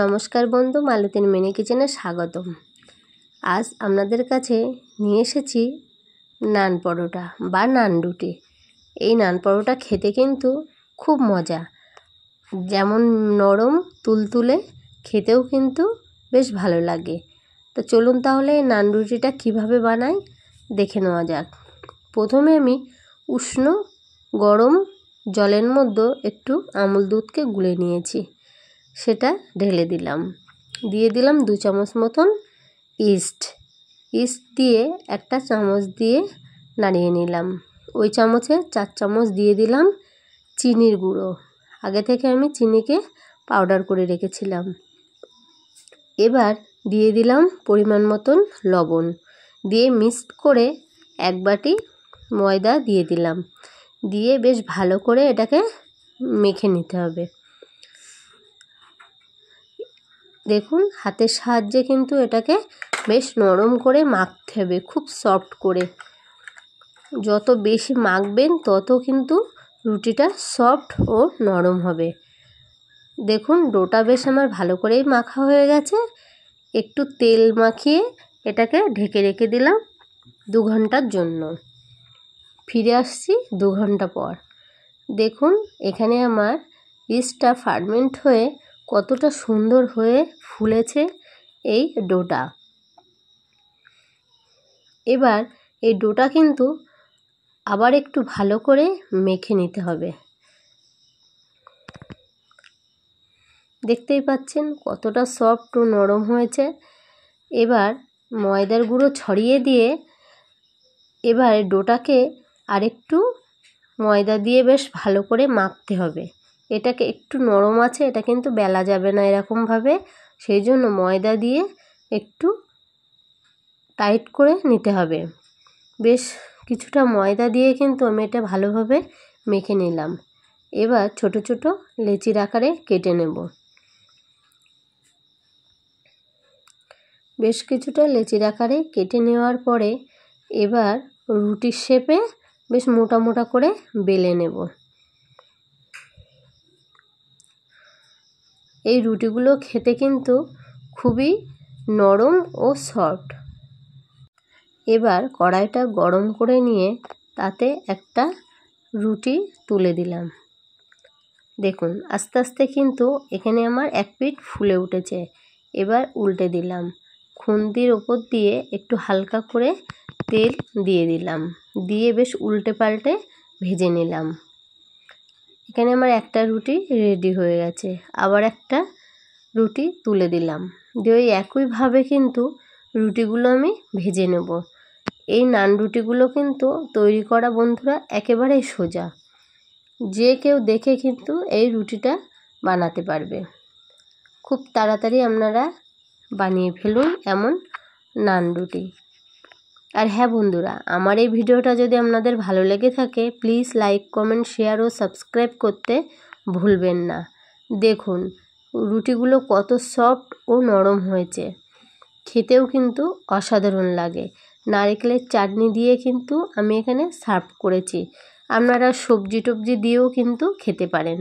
নমস্কার বন্ধু, মালতীর মিনি কিচেনে স্বাগতম। আজ আপনাদের কাছে নিয়ে এসেছি নান পরোটা বা নান রুটি। এই নান পরোটা খেতে কিন্তু খুব মজা, যেমন নরম তুলতুলে, খেতেও কিন্তু বেশ ভালো লাগে। তো চলুন তাহলে এই নান রুটিটা কীভাবে বানাই দেখে নেওয়া যাক। প্রথমে আমি উষ্ণ গরম জলের মধ্যে একটু আমুল দুধকে গুলে নিয়েছি, সেটা ঢেলে দিলাম। দিয়ে দিলাম 2 চামচ মতন ইস্ট দিয়ে একটা চামচ দিয়ে নাড়িয়ে নিলাম। ওই চামচে 4 চামচ দিয়ে দিলাম চিনির গুঁড়ো। আগে থেকে আমি চিনিকে পাউডার করে রেখেছিলাম। এবার দিয়ে দিলাম পরিমাণ মতন লবণ, দিয়ে মিক্সড করে 1 বাটি ময়দা দিয়ে দিলাম। দিয়ে বেশ ভালো করে এটাকে মেখে নিতে হবে। দেখুন, হাতের সাহায্যে কিন্তু এটাকে বেশ নরম করে মাখতে হবে, খুব সফট করে। যত বেশি মাখবেন তত কিন্তু রুটিটা সফট ও নরম হবে। দেখুন, ডোটা বেশ আমার ভালো করেই মাখা হয়ে গেছে। একটু তেল মাখিয়ে এটাকে ঢেকে রেখে দিলাম 2 ঘন্টার জন্য। ফিরে আসছি 2 ঘন্টা পর। দেখুন, এখানে আমার ইস্টটা ফার্মেন্ট হয়ে কতটা সুন্দর হয়ে ফুলেছে এই ডোটা। এবার এই ডোটা কিন্তু আবার একটু ভালো করে মেখে নিতে হবে। দেখতেই পাচ্ছেন কতটা সফট ও নরম হয়েছে। এবার ময়দার গুঁড়ো ছড়িয়ে দিয়ে এবার ডোটাকে আরেকটু ময়দা দিয়ে বেশ ভালো করে মাখতে হবে। এটাকে একটু নরম আছে, এটা কিন্তু বেলা যাবে না এরকমভাবে, সেই জন্য ময়দা দিয়ে একটু টাইট করে নিতে হবে। বেশ কিছুটা ময়দা দিয়ে কিন্তু আমি এটা ভালোভাবে মেখে নিলাম। এবার ছোট ছোট লেচির আকারে কেটে নেব। বেশ কিছুটা লেচির আকারে কেটে নেওয়ার পরে এবার রুটির শেপে বেশ মোটা মোটা করে বেলে নেব। এই রুটিগুলো খেতে কিন্তু খুবই নরম ও সফট। এবার কড়াইটা গরম করে নিয়ে তাতে একটা রুটি তুলে দিলাম। দেখুন, আস্তে আস্তে কিন্তু এখানে আমার 1 পিঠ ফুলে উঠেছে। এবার উল্টে দিলাম। খুন্তির ওপর দিয়ে একটু হালকা করে তেল দিয়ে দিলাম, দিয়ে বেশ উল্টে পাল্টে ভেজে নিলাম। এখানে আমার একটা রুটি রেডি হয়ে গেছে। আবার একটা রুটি তুলে দিলাম, দিয়ে ওই একইভাবে কিন্তু রুটিগুলো আমি ভেজে নেব। এই নান রুটিগুলো কিন্তু তৈরি করা বন্ধুরা একেবারেই সোজা, যে কেউ দেখে কিন্তু এই রুটিটা বানাতে পারবে। খুব তাড়াতাড়ি আপনারা বানিয়ে ফেলুন এমন নান রুটি। আর হ্যাঁ বন্ধুরা, আমার এই ভিডিওটা যদি আপনাদের ভালো লেগে থাকে প্লিজ লাইক, কমেন্ট, শেয়ার ও সাবস্ক্রাইব করতে ভুলবেন না। দেখুন, রুটিগুলো কত সফট ও নরম হয়েছে, খেতেও কিন্তু অসাধারণ লাগে। নারকেলের চাটনি দিয়ে কিন্তু আমি এখানে সার্ভ করেছি। আপনারা সবজি টবজি দিয়েও কিন্তু খেতে পারেন।